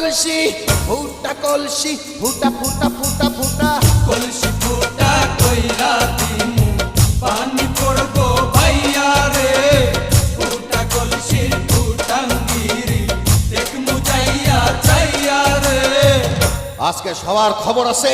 কলসি ফুটা কলসি ফুটা ফুটা ফুটা ফুটা কলসি ফুটা কইরা দিমু পানি পড়বো ভাইয়া রে ফুটা কলসি ফুটাঙ্গিরি দেখমু যাইয়া চাইয়া রে আজকে সবার খবর আছে